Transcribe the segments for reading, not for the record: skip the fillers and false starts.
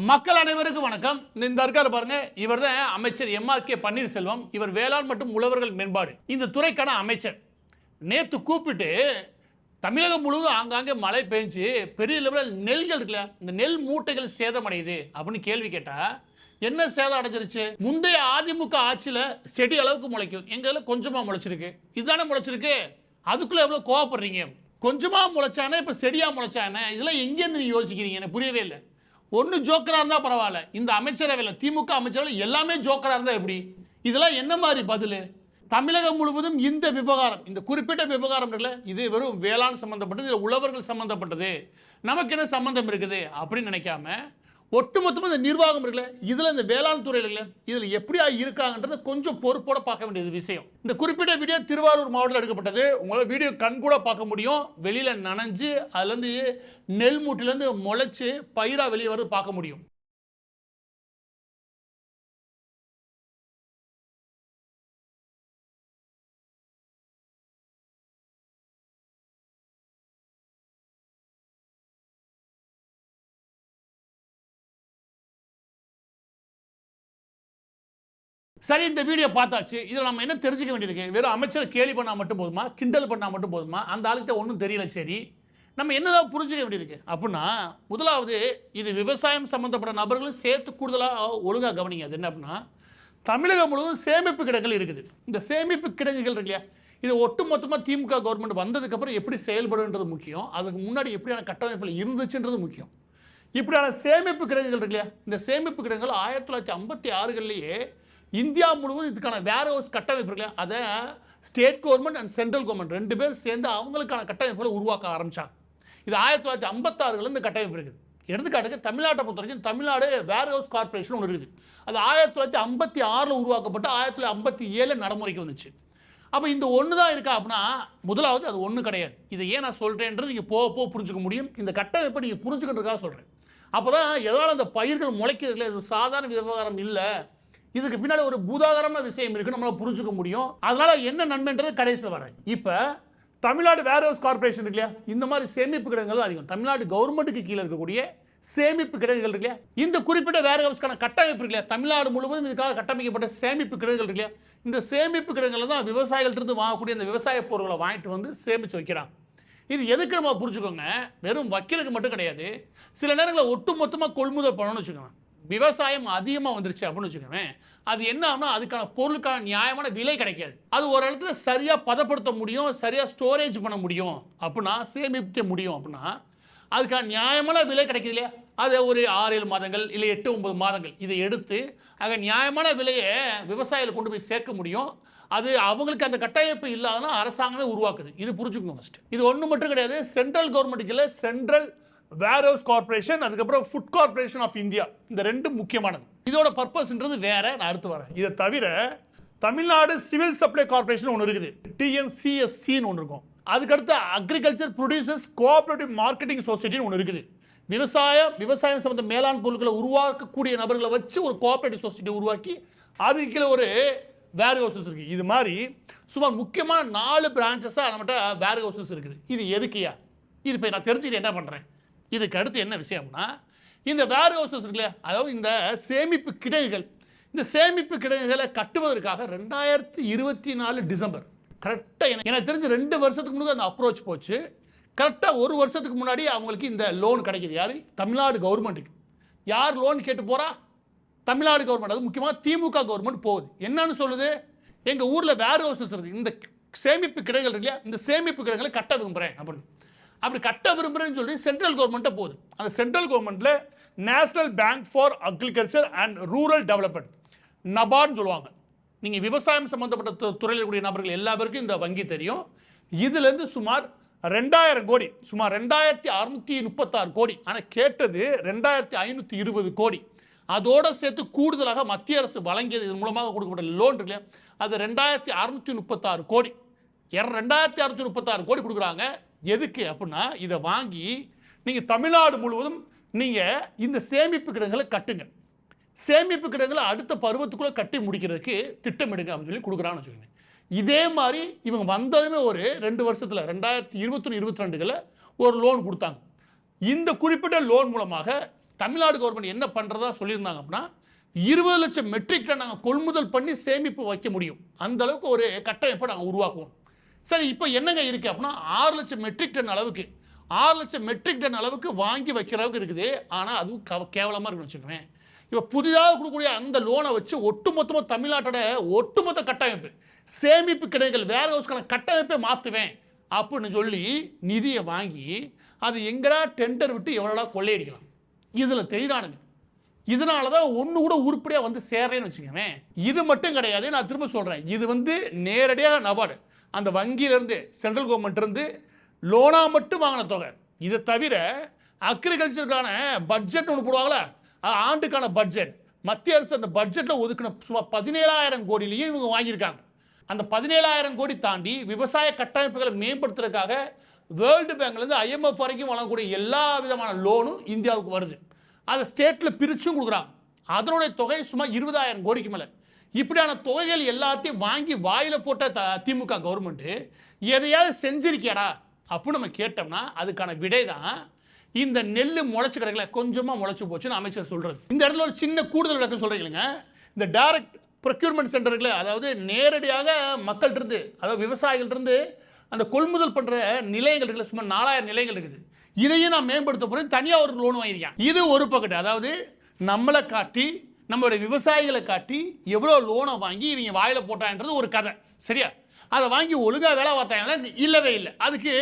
மக்கள் அனைவருக்கும் வணக்கம். இந்த இருக்காரு பாருங்க, இவர் தான் அமைச்சர் எம்.ஆர்.கே. பன்னீர்செல்வம். இவர் வேளாண் மற்றும் உழவர்கள் மேம்பாடு இந்த துறைக்கான அமைச்சர். நேத்து கூப்பிட்டு தமிழகம் முழுவதும் ஆங்காங்கே மழை பெஞ்சு பெரிய லெவலில் நெல்கள் இருக்குல்ல, இந்த நெல் மூட்டைகள் சேதமடையுது அப்படின்னு கேள்வி கேட்டா என்ன சேதம் அடைஞ்சிருச்சு? முந்தைய அதிமுக ஆட்சியில செடி அளவுக்கு முளைக்கும், எங்க கொஞ்சமா முளைச்சிருக்கு. இதுதானே முளைச்சிருக்கு. அதுக்குள்ள எவ்வளவு கோவப்படுறீங்க? கொஞ்சமா முளைச்சானே இப்ப செடியா முளைச்சானே, இதெல்லாம் எங்கேருந்து நீ யோசிக்கிறீங்க? எனக்கு புரியவே இல்லை. ஒன்னு ஜோக்கரா இருந்தா பரவாயில்ல, இந்த அமைச்சரவையில் திமுக அமைச்சரவை எல்லாமே ஜோக்கரா இருந்தா எப்படி? இதெல்லாம் என்ன மாதிரி பதில்? தமிழகம் முழுவதும் இந்த விவகாரம், இந்த குறிப்பிட்ட விவகாரம் இருக்குல்ல, இது வெறும் வேளாண் சம்பந்தப்பட்டது, உழவர்கள் சம்பந்தப்பட்டது, நமக்கு என்ன சம்பந்தம் இருக்குது அப்படின்னு நினைக்காம ஒட்டுமொத்தமாக இந்த நிர்வாகம் இருக்குல்ல, இதுல இந்த வேளாண் துறையில் இல்லை, இதுல எப்படியா இருக்காங்கன்றத கொஞ்சம் பொறுப்போட பார்க்க வேண்டியது விஷயம். இந்த குறிப்பிட்ட வீடியோ திருவாரூர் மாவட்டத்தில் எடுக்கப்பட்டது. உங்களால் வீடியோ கண் கூட பார்க்க முடியும். வெளியில நனைஞ்சு அதுலேருந்து நெல் மூட்டிலேருந்து முளைச்சு பயிரா வெளியே வருது பார்க்க முடியும். சரி, இந்த வீடியோ பார்த்தாச்சு. இதில் நம்ம என்ன தெரிஞ்சுக்க வேண்டியிருக்கு? வெறும் அமைச்சர் கேலி பண்ணால் மட்டும் போதுமா? கிண்டல் பண்ணால் மட்டும் போதுமா? அந்த ஆளுக்கு ஒன்றும் தெரியல. சரி, நம்ம என்னதான் புரிஞ்சுக்க வேண்டியிருக்கு அப்படின்னா, முதலாவது இது விவசாயம் சம்பந்தப்பட்ட நபர்களும் சேர்த்து கூடுதலாக ஒழுங்காக கவனிங்க. அது என்ன அப்படின்னா, தமிழகம் முழுவதும் சேமிப்பு கிடங்குகள் இருக்குது. இந்த சேமிப்பு கிடங்குகள் இருக்கு இல்லையா, இது ஒட்டுமொத்தமாக திமுக கவர்மெண்ட் வந்ததுக்கப்புறம் எப்படி செயல்படுன்றது முக்கியம். அதுக்கு முன்னாடி எப்படியான கட்டமைப்பில் இருந்துச்சுன்றது முக்கியம். இப்படியான சேமிப்பு கிடங்குகள் இருக்கு இல்லையா, இந்த சேமிப்பு கிடங்குகள் 1956லேயே இந்தியா முழுவதும் இதுக்கான வேர் ஹவுஸ் கட்டமைப்பு இருக்கு, அதை state government and central government ரெண்டு பேரும் சேர்ந்து அவங்களுக்கான கட்டமைப்புகளை உருவாக்க ஆரம்பிச்சாங்க. இது 1956 இந்த கட்டமைப்பு இருக்குது. எடுத்துக்காட்டுக்கு தமிழ்நாட்டை பொறுத்த வரைக்கும் தமிழ்நாடு வேர் ஹவுஸ் கார்பரேஷன் ஒன்று இருக்குது. அது 1956 உருவாக்கப்பட்டு 1957 நடைமுறைக்கு வந்துச்சு. அப்போ இந்த ஒன்று தான் இருக்கா அப்படின்னா, முதலாவது அது ஒன்று கிடையாது. இதை ஏன் நான் சொல்கிறேன்றது நீங்கள் போக புரிஞ்சுக்க முடியும். இந்த கட்டமைப்பை நீங்கள் புரிஞ்சுக்கிறதுக்காக சொல்கிறேன். அப்போ தான் எதனால் அந்த பயிர்கள் முளைக்கிறதுல இது சாதாரண விவகாரம் இல்லை, இதுக்கு பின்னாடி ஒரு பூதாகரமான விஷயம் இருக்கு, நம்மளால புரிஞ்சுக்க முடியும். அதனால என்ன நன்மைன்றது கடைசியில் வரேன். இப்போ தமிழ்நாடு வேர் ஹவுஸ் கார்பரேஷன் இருக்கு இல்லையா, இந்த மாதிரி சேமிப்பு கிடங்குகள் அதிகம். தமிழ்நாடு கவர்மெண்ட்டுக்கு கீழே இருக்கக்கூடிய சேமிப்பு கிடங்குகள் இருக்கு இல்லையா, இந்த குறிப்பிட்ட வேர் ஹவுஸ்க்கான கட்டமைப்பு இருக்கு இல்லையா, தமிழ்நாடு முழுவதும் இதுக்காக கட்டமைக்கப்பட்ட சேமிப்பு கிடங்குகள் இருக்கு இல்லையா, இந்த சேமிப்பு கிடங்குகள் தான் விவசாயிகள்கிட்ட வாங்கக்கூடிய அந்த விவசாய பொருட்களை வாங்கிட்டு வந்து சேமித்து வைக்கிறாங்க. இது எதுக்கு நம்ம புரிஞ்சுக்கோங்க, வெறும் வக்கீலுக்கு மட்டும் கிடையாது. சில நேரங்களில் ஒட்டு மொத்தமாக கொள்முதல் பண்ணணும்னு வச்சுக்கோங்க, விவசாயம் அதிகமாக வந்துருச்சு அப்படின்னு வச்சுக்கோங்க, அது என்ன ஆகும்னா அதுக்கான பொருளுக்கான நியாயமான விலை கிடைக்காது. அது ஒரு இடத்துல சரியாக பதப்படுத்த முடியும், சரியாக ஸ்டோரேஜ் பண்ண முடியும் அப்படின்னா, சேமிக்க முடியும் அப்படின்னா அதுக்கான நியாயமான விலை கிடைக்குது இல்லையா, அதை ஒரு 6-7 மாதங்கள் இல்லை 8-9 மாதங்கள் இதை எடுத்து ஆக நியாயமான விலையை விவசாயிகள் கொண்டு போய் சேர்க்க முடியும். அது அவங்களுக்கு அந்த கட்டமைப்பு இல்லாதனா அரசாங்கமே உருவாக்குது. இது புரிஞ்சுக்கணும் ஃபர்ஸ்ட். இது ஒன்று மட்டும் கிடையாது, சென்ட்ரல் கவர்மெண்ட்டுக்கு இல்லை, சென்ட்ரல் வேர் ஹவுஸ் கார்பரேஷன், அதுக்கப்புறம் ஃபுட் கார்பரேஷன் ஆஃப் இந்தியா, இந்த ரெண்டும் முக்கியமானது. இதோட பர்பஸ்ன்றது வேற, நான் அடுத்து வரேன். இதை தவிர தமிழ்நாடு சிவில் சப்ளை கார்பரேஷன் ஒன்று இருக்குது, TNCSCன்னு ஒன்று இருக்கும். அதுக்கடுத்து அக்ரிகல்ச்சர் ப்ரொடியூசர்ஸ் கோஆபரேட்டிவ் மார்க்கெட்டிங் சொசைட்டின்னு ஒன்று இருக்குது. விவசாயம் சம்பந்த மேலாண் பொருட்களை உருவாக்கக்கூடிய நபர்களை வச்சு ஒரு கோஆபரேட்டிவ் சொசைட்டி உருவாக்கி அதுக்கு கீழே ஒரு வேர் ஹவுசஸ் இருக்கு. இது மாதிரி சுமார் முக்கியமான 4 பிரான்ச்சஸாக நம்மகிட்ட வேர் ஹவுசஸ் இருக்குது. இது எதுக்குயா? இது இப்போ நான் தெரிஞ்சுக்கிட்டு என்ன பண்ணுறேன், இதுக்கு அடுத்து என்ன விஷயம்னா, இந்த வேர் ஹவுசஸ் இருக்குல்ல, அதாவது இந்த சேமிப்பு கிடங்குகள், இந்த சேமிப்பு கிடங்குகளை கட்டுவதற்காக 2024 டிசம்பர் கரெக்டாக எனக்கு தெரிஞ்சு 2 வருஷத்துக்கு முன்னாடி அந்த அப்ரோச் போச்சு. கரெக்டாக 1 வருஷத்துக்கு முன்னாடி அவங்களுக்கு இந்த லோன் கிடைக்கிது. யார்? தமிழ்நாடு கவர்மெண்ட்டுக்கு. யார் லோன் கேட்டு போகிறா? தமிழ்நாடு கவர்மெண்ட். அது முக்கியமாக திமுக கவர்மெண்ட் போகுது. என்னன்னு சொல்லுது, எங்கள் ஊரில் வேர் ஹவுசஸ் இருக்குது, இந்த சேமிப்பு கிடங்குகள் இருக்கு இல்லையா, இந்த சேமிப்பு கிடங்குகளை கட்ட விரும்புகிறேன் அப்படின்னு. அப்படி கட்ட விரும்புகிறேன்னு சொல்லி சென்ட்ரல் கவர்மெண்ட்டை போகுது. அந்த சென்ட்ரல் கவர்மெண்ட்டில் national bank for agriculture and rural development, நபார்ட்னு சொல்லுவாங்க. நீங்கள் விவசாயம் சம்பந்தப்பட்ட துறையில் இருக்கக்கூடிய நபர்கள் எல்லா பேருக்கும் இந்த வங்கி தெரியும். இதுலேருந்து சுமார் 2000 கோடி, சுமார் 2636 கோடி, ஆனால் கேட்டது 2520 கோடி. அதோடு சேர்த்து கூடுதலாக மத்திய அரசு வழங்கியது, இதன் மூலமாக கொடுக்கப்பட்ட லோன் இருக்கு இல்லையா, அது 2636 கோடி. 2636 கோடி கொடுக்குறாங்க. எதுக்கு அப்படின்னா, இதை வாங்கி நீங்கள் தமிழ்நாடு முழுவதும் நீங்கள் இந்த சேமிப்பு கிடங்குகளை கட்டுங்க, சேமிப்பு கிடங்குகளை அடுத்த பருவத்துக்குள்ளே கட்டி முடிக்கிறதுக்கு திட்டமிடுங்க அப்படின்னு சொல்லி கொடுக்குறான்னு வச்சுக்கோங்க. இதே மாதிரி இவங்க வந்ததுமே ஒரு 2 வருஷத்தில் 2021-22 ஒரு லோன் கொடுத்தாங்க. இந்த குறிப்பிட்ட லோன் மூலமாக தமிழ்நாடு கவர்மெண்ட் என்ன பண்ணுறதா சொல்லியிருந்தாங்க அப்படின்னா 20 லட்சம் மெட்ரிக் டன் நாங்கள் கொள்முதல் பண்ணி சேமிப்பு வைக்க முடியும், அந்த அளவுக்கு ஒரு கட்டமைப்பை நாங்கள் உருவாக்குவோம். சரி, இப்போ என்னங்க இருக்குது அப்படின்னா 6 லட்சம் மெட்ரிக் டன் அளவுக்கு 6 லட்சம் மெட்ரிக் டன் அளவுக்கு வாங்கி வைக்கிற அளவுக்கு இருக்குது. ஆனால் அதுவும் கேவலமாக இருக்குன்னு வச்சுக்கோங்க. இப்போ புதிதாக கொடுக்கக்கூடிய அந்த லோனை வச்சு ஒட்டுமொத்தமாக தமிழ்நாட்டோட ஒட்டுமொத்த கட்டமைப்பு சேமிப்பு கிடங்குகள் வேர் ஹவுஸ்க்கான கட்டமைப்பை மாற்றுவேன் அப்படின்னு சொல்லி நிதியை வாங்கி அது எங்கடா டெண்டர் விட்டு எவ்வளோடா கொள்ளையடிக்கலாம் இதில் தெரியானுங்க. இதனால தான் ஒன்று கூட உருப்படியாக வந்து சேர்றேன்னு வச்சுக்கோங்க. இது மட்டும் கிடையாது, நான் திரும்ப சொல்கிறேன், இது வந்து நேரடியாக நபார்டு அந்த வங்கியிலேருந்து சென்ட்ரல் கவர்மெண்ட்லேருந்து லோனாக மட்டும் வாங்கின தொகை. இதை தவிர அக்ரிகல்ச்சருக்கான பட்ஜெட் ஒன்று போடுவாங்களா, ஆண்டுக்கான பட்ஜெட் மத்திய அரசு அந்த பட்ஜெட்டில் ஒதுக்கின சுமார் 17,000 கோடியிலையும் இவங்க வாங்கியிருக்காங்க. அந்த 17,000 கோடி தாண்டி விவசாய கட்டமைப்புகளை மேம்படுத்துறதுக்காக வேர்ல்டு பேங்க்லேருந்து IMF வரைக்கும் வழங்கக்கூடிய எல்லா விதமான லோனும் இந்தியாவுக்கு வருது. அதை ஸ்டேட்டில் பிரிச்சும் கொடுக்குறாங்க. அதனுடைய தொகை சுமார் 20,000 கோடிக்கு மேலே. இப்படியான தொகைகள் எல்லாத்தையும் வாங்கி வாயில் போட்ட திமுக கவர்மெண்ட்டு எதையாவது செஞ்சிருக்கியாடா அப்படின்னு நம்ம கேட்டோம்னா அதுக்கான விடை தான் இந்த நெல் முளைச்சு கிடைக்கல, கொஞ்சமாக முளைச்சு போச்சுன்னு அமைச்சர் சொல்கிறது. இந்த இடத்துல ஒரு சின்ன கூடுதல் விளக்கம் சொல்கிறீங்க. இந்த டைரக்ட் ப்ரொக்யூர்மெண்ட் சென்டருக்குள்ள, அதாவது நேரடியாக மக்கள்கிட்ட அதாவது விவசாயிகள்கிட்ட அந்த கொள்முதல் பண்ணுற நிலையங்கள் இருக்குல்ல, சும்மா 4,000 நிலையங்கள் இருக்குது. இதையும் நான் மேம்படுத்த போகிறேன், தனியாக ஒரு லோன் வாங்கியிருக்கேன். இது ஒரு பக்கத்து, அதாவது நம்மளை காட்டி நம்மளுடைய விவசாயிகளை காட்டி எவ்வளோ லோனை வாங்கி இவங்க வாயில் போட்டான்றது ஒரு கதை, சரியா? அதை வாங்கி ஒழுங்காக வேலை பார்த்தாங்கன்னா இல்லவே இல்லை. அதுக்கு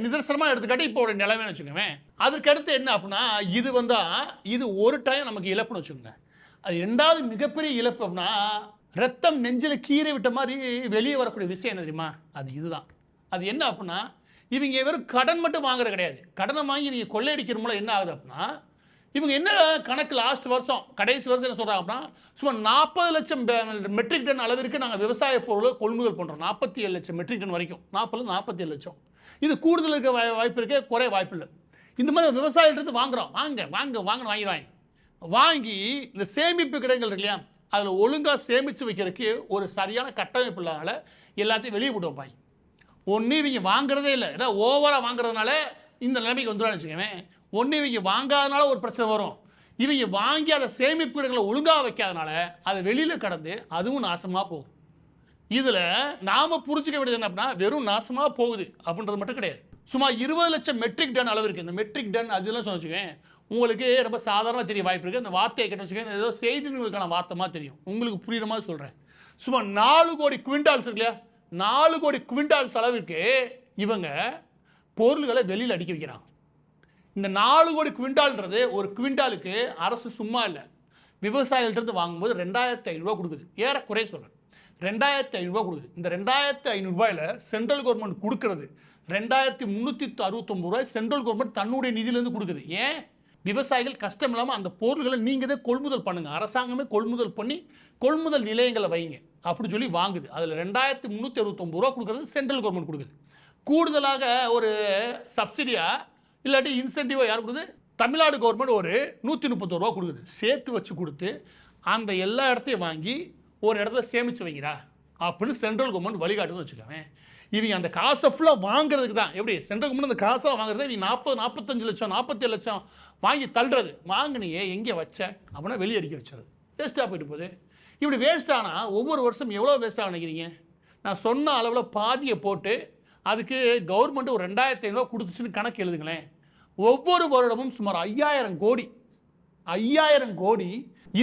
நிதர்சனமாக எடுத்துக்காட்டி இப்போ ஒரு நிலைமைன்னு வச்சுக்கோங்க. அதுக்கடுத்து என்ன அப்படின்னா இது வந்தால் இது ஒரு டைம் நமக்கு இழப்புன்னு வச்சுக்கோங்க. அது ரெண்டாவது மிகப்பெரிய இழப்பு அப்படின்னா ரத்தம் நெஞ்சில் கீரை விட்ட மாதிரி வெளியே வரக்கூடிய விஷயம் என்ன தெரியுமா? அது இதுதான். அது என்ன அப்படின்னா இவங்க வெறும் கடன் மட்டும் வாங்குறது கிடையாது. கடனை வாங்கி இவங்க கொள்ளையடிக்கிற மூலம் என்ன ஆகுது அப்படின்னா இவங்க என்ன கணக்கு லாஸ்ட் வருஷம் கடைசி வருஷம் என்ன சொல்கிறாங்க அப்படின்னா சும்மா 40 லட்சம் மெட்ரிக் டன் அளவிற்கு நாங்கள் விவசாய பொருளை கொள்முதல் பண்ணுறோம். 47 லட்சம் மெட்ரிக் டன் வரைக்கும், 47 லட்சம். இது கூடுதல் இருக்க வாய்ப்பு இருக்கே, குறைய வாய்ப்பு இல்லை. இந்த மாதிரி விவசாயிகிட்ட வாங்குறோம், வாங்கிடுவாங்க. வாங்கி இந்த சேமிப்பு கிடங்குகள் இருக்கு இல்லையா, அதில் ஒழுங்காக சேமித்து வைக்கிறதுக்கு ஒரு சரியான கட்டமைப்பு இல்லாதனால எல்லாத்தையும் வெளியே போட்டு வைப்பாங்க. ஒன்று இவங்க வாங்குறதே இல்லை, ஏன்னா ஓவராக வாங்குறதுனால இந்த நிலைமைக்கு வந்துடுவான்னு வச்சுக்கோங்க. ஒன்று இவங்க வாங்காதனால ஒரு பிரச்சனை வரும், இவங்க வாங்கி அதை சேமிப்பு இடங்களை ஒழுங்காக வைக்காதனால அது வெளியில் கடந்து அதுவும் நாசமாக போகும். இதில் நாம் புரிஞ்சுக்க வேண்டியது என்ன அப்படின்னா வெறும் நாசமாக போகுது அப்படின்றது மட்டும் கிடையாது. சுமார் 20 லட்சம் மெட்ரிக் டன் அளவு இருக்குது. இந்த மெட்ரிக் டன் அதெல்லாம் சொன்ன வச்சுக்கோங்க உங்களுக்கு ரொம்ப சாதாரணமாக தெரிய வாய்ப்பு இருக்குது. அந்த வார்த்தையை கேட்ட வச்சுக்கோங்க ஏதோ செய்திகளுக்கான வார்த்தைமா தெரியும், உங்களுக்கு புரியுற மாதிரி சொல்கிறேன். சுமார் 4 கோடி குவிண்டால்ஸ் இருக்கு இல்லையா, 4 கோடி குவிண்டால்ஸ் அளவிற்கு இவங்க பொருள்களை வெளியில் அடிக்க வைக்கிறாங்க. இந்த 4 கோடி குவிண்டால்ன்றது ஒரு குவிண்டாலுக்கு அரசு சும்மா இல்லை, விவசாயிகள்கிட்ட வாங்கும்போது 2,500 ரூபா கொடுக்குது. ஏறக்குறைய சொல்கிறேன், 2,500 ரூபா கொடுக்குது. இந்த 2,500 ரூபாயில் சென்ட்ரல் கவர்மெண்ட் கொடுக்கறது 2,369 ரூபாய் சென்ட்ரல் கவர்மெண்ட் தன்னுடைய நிதியிலேருந்து கொடுக்குது. ஏன்? விவசாயிகள் கஷ்டம் இல்லாமல் அந்த பொருள்களை நீங்கள் தான் கொள்முதல் பண்ணுங்கள், அரசாங்கமே கொள்முதல் பண்ணி கொள்முதல் நிலையங்களை வைங்க அப்படின்னு சொல்லி வாங்குது. அதில் 2,369 ரூபா கொடுக்குறது சென்ட்ரல் கவர்மெண்ட் கொடுக்குது. கூடுதலாக ஒரு சப்சிடியாக இல்லாட்டி இன்சென்டிவாக யார் கொடுக்குது? தமிழ்நாடு கவர்மெண்ட் ஒரு 131 ரூபா கொடுக்குது. சேர்த்து வச்சு கொடுத்து அந்த எல்லா இடத்தையும் வாங்கி ஒரு இடத்துல சேமித்து வைக்கிறா அப்படின்னு சென்ட்ரல் கவர்மெண்ட் வழிகாட்டுன்னு வச்சுக்கோங்க. இவங்க அந்த காசை ஃபுல்லாக வாங்குறதுக்கு தான். எப்படி சென்ட்ரல் கவர்மெண்ட் அந்த காசை வாங்குறது இவங்க 40, 45 லட்சம் 47 லட்சம் வாங்கி தள்ளுறது. வாங்கினியே எங்கே வச்ச அப்படின்னா வெளியே அடிக்க வச்சது, வேஸ்ட்டாக போயிட்டு போகுது. இப்படி வேஸ்ட் ஆனால் ஒவ்வொரு வருஷம் எவ்வளோ வேஸ்ட்டாக நினைக்கிறீங்க? நான் சொன்ன அளவில் பாதியை போட்டு அதுக்கு கவர்மெண்ட் ஒரு 2,500 ரூபா கொடுத்துச்சுன்னு கணக்கு எழுதுங்களேன். ஒவ்வொரு வருடமும் சுமார் 5,000 கோடி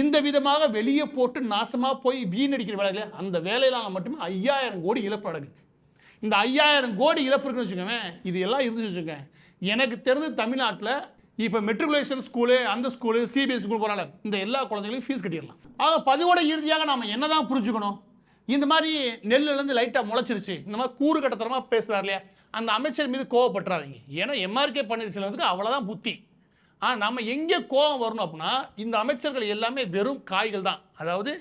இந்த விதமாக வெளியே போட்டு நாசமாக போய் வீணடிக்கிற வேலைகளை அந்த வேலையிலான மட்டுமே 5,000 கோடி இழப்பு அடங்குது. இந்த 5,000 கோடி இழப்பு இருக்குன்னு வச்சுக்கோங்க. இது எல்லாம் இருந்துச்சு வச்சுக்கோங்க. எனக்கு தெரிஞ்ச தமிழ்நாட்டில் இப்போ மெட்ரிகுலேஷன் ஸ்கூலு, அந்த ஸ்கூலு, CBSE ஸ்கூல் போகிறால இந்த எல்லா குழந்தைகளையும் ஃபீஸ் கட்டிடலாம். ஆக பதிவோட இறுதியாக நாம் என்ன தான் புரிஞ்சுக்கணும்? இந்த மாதிரி நெல்லுலேருந்து லைட்டாக முளைச்சிருச்சு, இந்த மாதிரி கூறு கட்டத்தரமாக பேசுகிறார் இல்லையா, அந்த அமைச்சர் மீது கோவப்பட்டுறாதீங்க. ஏன்னா MRK பன்னீர்செல்வத்துக்கு அவ்வளோதான் புத்தி. ஆனால் நம்ம எங்கே கோபம் வரணும் அப்படின்னா இந்த அமைச்சர்கள் எல்லாமே வெறும் காய்கள் தான், அதாவது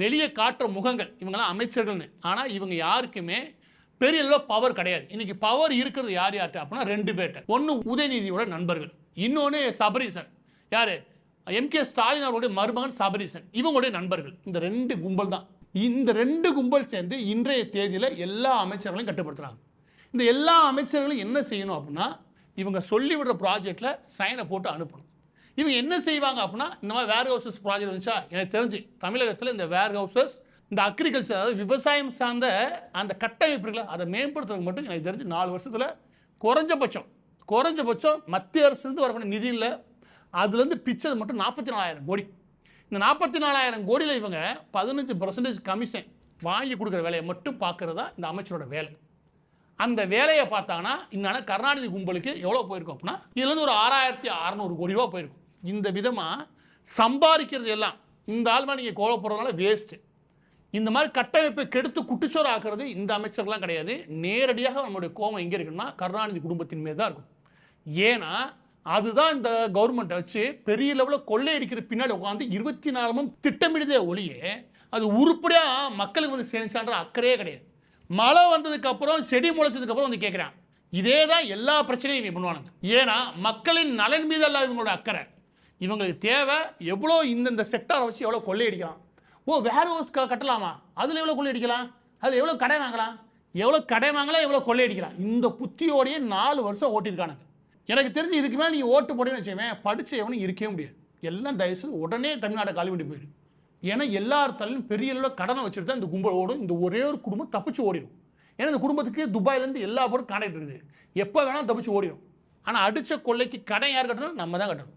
வெளியே காட்டுற முகங்கள், இவங்கெல்லாம் அமைச்சர்கள்னு. ஆனால் இவங்க யாருக்குமே பெரிய அளவில் பவர் கிடையாது. இன்னைக்கு பவர் இருக்கிறது யார்கிட்ட அப்படின்னா 2 பேர்ட்ட. ஒன்று உதயநிதியோட நண்பர்கள், இன்னொன்று சபரீசன். யார்? MK ஸ்டாலின் அவருடைய மருமகன் சபரீசன், இவங்களுடைய நண்பர்கள். இந்த 2 கும்பல் தான். இந்த 2 கும்பல் சேர்ந்து இன்றைய தேதியில் எல்லா அமைச்சர்களையும் கட்டுப்படுத்துகிறாங்க. இந்த எல்லா அமைச்சர்களும் என்ன செய்யணும் அப்படின்னா இவங்க சொல்லிவிடுற ப்ராஜெக்டில் சைனை போட்டு அனுப்பணும். இவங்க என்ன செய்வாங்க அப்படின்னா, இந்த மாதிரி வேர் ஹவுசஸ் ப்ராஜெக்ட் வந்துச்சா, எனக்கு தெரிஞ்சு தமிழகத்தில் இந்த வேர் ஹவுசஸ், இந்த அக்ரிகல்ச்சர், அதாவது விவசாயம் சார்ந்த அந்த கட்டமைப்பு இருக்குல்ல, அதை மேம்படுத்துறதுக்கு மட்டும் எனக்கு தெரிஞ்சு 4 வருஷத்தில் குறைஞ்சபட்சம் மத்திய அரசுலேருந்து வரக்கூடிய நிதியில் அதுலேருந்து பிச்சது மட்டும் 44,000 கோடி. இந்த 44,000 கோடியில் இவங்க 15% கமிஷன் வாங்கி கொடுக்குற வேலையை மட்டும் பார்க்குறது தான் இந்த அமைச்சரோட வேலை. அந்த வேலையை பார்த்தாங்கன்னா இன்னும் கருணாநிதி கும்பலுக்கு எவ்வளோ போயிருக்கும் அப்படின்னா, இதுலேருந்து ஒரு 6,600 கோடி ரூபா போயிருக்கும். இந்த விதமாக சம்பாதிக்கிறது எல்லாம் இந்த ஆள்மா நீங்கள் கோவப்படுறதுனால வேஸ்ட்டு. இந்த மாதிரி கட்டமைப்பை கெடுத்து குட்டிச்சோறு ஆக்குறது இந்த அமைச்சர்கள்லாம் கிடையாது. நேரடியாக நம்மளுடைய கோபம் எங்கே இருக்குன்னா கருணாநிதி குடும்பத்தின் மீது தான் இருக்கும். ஏன்னா அதுதான் இந்த கவர்மெண்ட்டை வச்சு பெரிய லெவலில் கொள்ளையடிக்கிற பின்னாடி உட்காந்து 24 திட்டமிடுதே ஒழிய அது உருப்படியாக மக்களுக்கு வந்து சேர்ந்துச்சான்ற அக்கறையே கிடையாது. மழை வந்ததுக்கப்புறம் செடி முளைச்சதுக்கப்புறம் வந்து கேட்குறான். இதே தான் எல்லா பிரச்சனையும் இவங்க பண்ணுவானுங்க. ஏன்னா மக்களின் நலன் மீது அல்ல இவங்களோட அக்கறை. இவங்களுக்கு தேவை எவ்வளோ இந்த செக்டாரை வச்சு எவ்வளோ கொள்ளையடிக்கலாம். வேர் ஹவுஸ் கட்டலாமா, அதில் எவ்வளோ கொள்ளையடிக்கலாம், அதில் எவ்வளோ கடை வாங்கலாம், எவ்வளோ கொள்ளையடிக்கலாம். இந்த புத்தியோடையே 4 வருஷம் ஓட்டியிருக்கானுங்க. எனக்கு தெரிஞ்சு இதுக்கு மேலே நீங்கள் ஓட்டு போட்டேன்னு வச்சுக்கவேன், படித்த எவனும் இருக்கவே முடியாது. எல்லாம் தயவுசெய்து உடனே தமிழ்நாட்டை காலி பண்ணி போயிடும். ஏன்னா எல்லார் தலையும் பெரிய அளவில் கடனை வச்சுட்டு தான் இந்த கும்பல் ஓடும். இந்த ஒரே ஒரு குடும்பம் தப்பிச்சு ஓடிடும். ஏன்னா இந்த குடும்பத்துக்கு துபாயிலேருந்து எல்லா பேரும் கான்டாக்ட் இருக்குது. எப்போ வேணாலும் தப்பிச்சு ஓடிடும். ஆனால் அடித்த கொள்ளைக்கு கடன் யார் கட்டணும்? நம்ம தான் கட்டணும்.